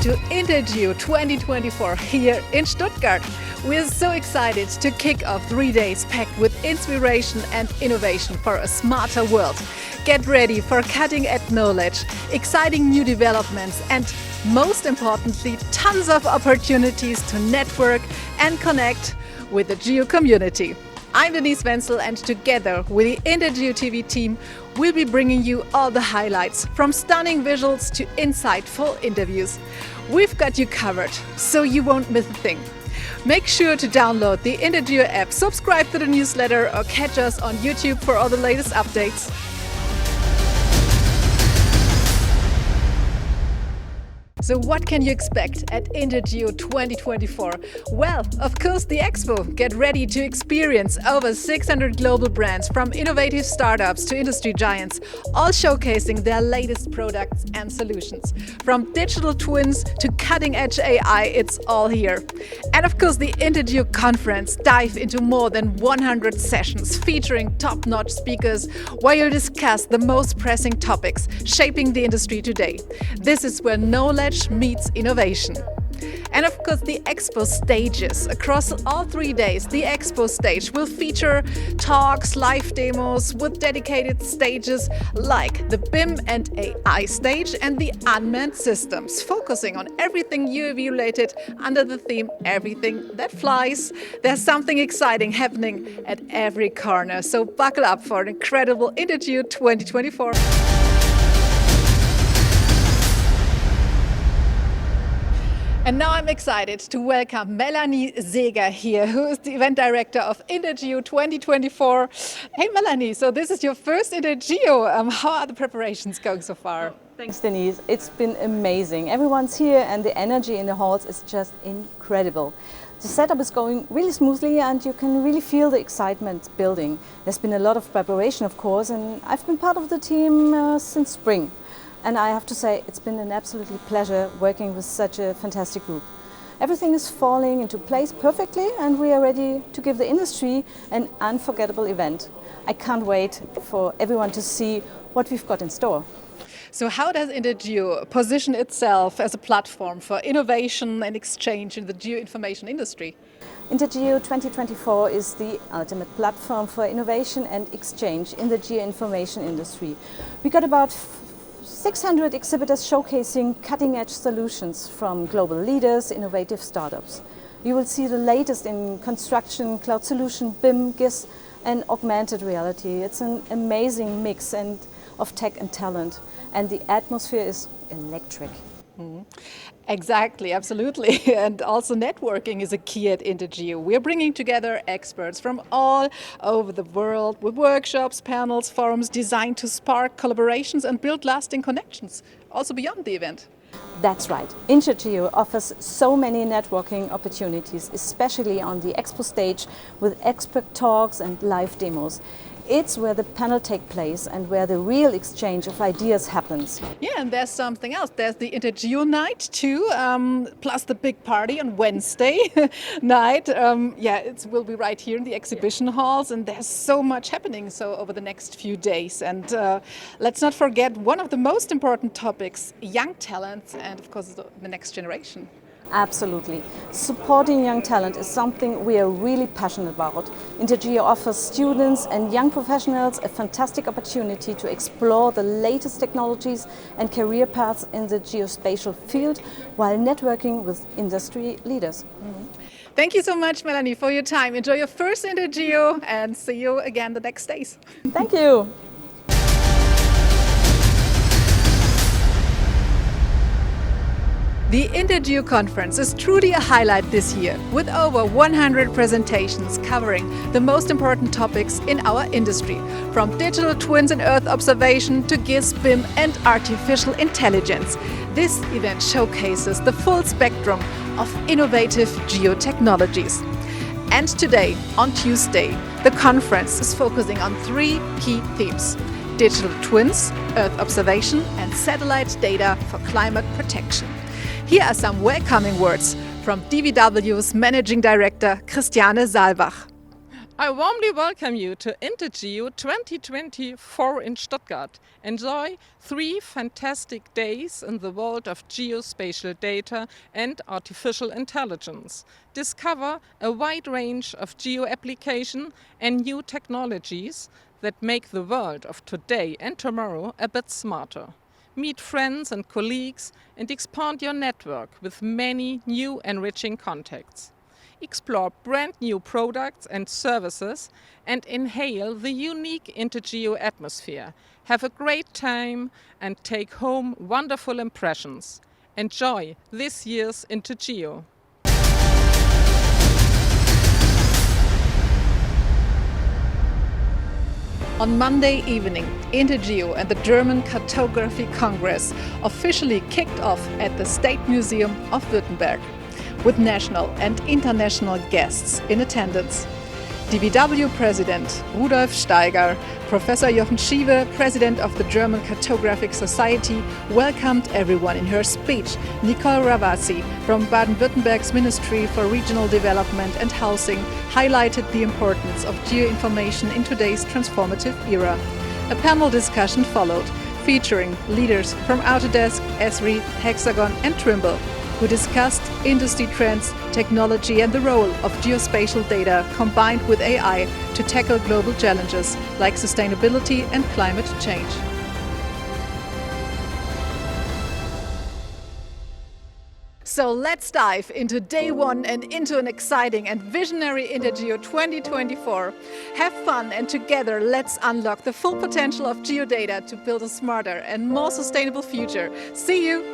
to INTERGEO 2024 here in Stuttgart. We're so excited to kick off 3 days packed with inspiration and innovation for a smarter world. Get ready for cutting-edge knowledge, exciting new developments and, most importantly, tons of opportunities to network and connect with the Geo community. I'm Denise Wenzel, and together with the INTERGEO TV team, we'll be bringing you all the highlights, from stunning visuals to insightful interviews. We've got you covered, so you won't miss a thing. Make sure to download the INTERGEO app, subscribe to the newsletter, or catch us on YouTube for all the latest updates. So what can you expect at INTERGEO 2024? Well, of course, the Expo. Get ready to experience over 600 global brands, from innovative startups to industry giants, all showcasing their latest products and solutions. From digital twins to cutting-edge AI, it's all here. And of course, the INTERGEO Conference. Dive into more than 100 sessions featuring top-notch speakers, where you'll discuss the most pressing topics shaping the industry today. This is where knowledge meets innovation. And of course, the Expo stages. Across all 3 days, the Expo stage will feature talks, live demos with dedicated stages like the BIM and AI stage and the unmanned systems, focusing on everything UAV related under the theme Everything That Flies. There's something exciting happening at every corner, so buckle up for an incredible INTERGEO 2024. And now I'm excited to welcome Melanie Seeger here, who is the event director of INTERGEO 2024. Hey Melanie, so this is your first INTERGEO. How are the preparations going so far? Thanks Denise, it's been amazing. Everyone's here and the energy in the halls is just incredible. The setup is going really smoothly and you can really feel the excitement building. There's been a lot of preparation, of course, and I've been part of the team since spring. And I have to say, it's been an absolutely pleasure working with such a fantastic group. Everything is falling into place perfectly and we are ready to give the industry an unforgettable event. I can't wait for everyone to see what we've got in store. So how does INTERGEO position itself as a platform for innovation and exchange in the geoinformation industry? INTERGEO 2024 is the ultimate platform for innovation and exchange in the geoinformation industry. We got about 600 exhibitors showcasing cutting-edge solutions from global leaders, innovative startups. You will see the latest in construction, cloud solution, BIM, GIS and augmented reality. It's an amazing mix of tech and talent, and the atmosphere is electric. Exactly, absolutely. And also networking is a key at INTERGEO. We're bringing together experts from all over the world with workshops, panels, forums designed to spark collaborations and build lasting connections, also beyond the event. That's right. INTERGEO offers so many networking opportunities, especially on the Expo stage with expert talks and live demos. It's where the panel takes place and where the real exchange of ideas happens. Yeah, and there's something else. There's the INTERGEO night too, plus the big party on Wednesday night. It will be right here in the exhibition halls, and there's so much happening over the next few days. And let's not forget one of the most important topics, young talents and of course the next generation. Absolutely. Supporting young talent is something we are really passionate about. INTERGEO offers students and young professionals a fantastic opportunity to explore the latest technologies and career paths in the geospatial field while networking with industry leaders. Thank you so much, Melanie, for your time. Enjoy your first INTERGEO and see you again the next days. Thank you. The INTERGEO Conference is truly a highlight this year, with over 100 presentations covering the most important topics in our industry, from digital twins and Earth observation to GIS, BIM and artificial intelligence. This event showcases the full spectrum of innovative geotechnologies. And today, on Tuesday, the conference is focusing on 3 key themes: digital twins, Earth observation and satellite data for climate protection. Here are some welcoming words from DVW's Managing Director Christiane Saalbach. I warmly welcome you to INTERGEO 2024 in Stuttgart. Enjoy 3 fantastic days in the world of geospatial data and artificial intelligence. Discover a wide range of geo application and new technologies that make the world of today and tomorrow a bit smarter. Meet friends and colleagues and expand your network with many new enriching contacts. Explore brand new products and services and inhale the unique INTERGEO atmosphere. Have a great time and take home wonderful impressions. Enjoy this year's INTERGEO. On Monday evening, INTERGEO and the German Cartography Congress officially kicked off at the State Museum of Württemberg, with national and international guests in attendance. DBW President Rudolf Steiger, Professor Jochen Schiewe, President of the German Cartographic Society, welcomed everyone in her speech. Nicole Ravasi from Baden-Württemberg's Ministry for Regional Development and Housing highlighted the importance of geoinformation in today's transformative era. A panel discussion followed, featuring leaders from Autodesk, Esri, Hexagon and Trimble, who discussed industry trends, technology and the role of geospatial data combined with AI to tackle global challenges like sustainability and climate change. So let's dive into day one and into an exciting and visionary INTERGEO 2024. Have fun and together let's unlock the full potential of geodata to build a smarter and more sustainable future. See you!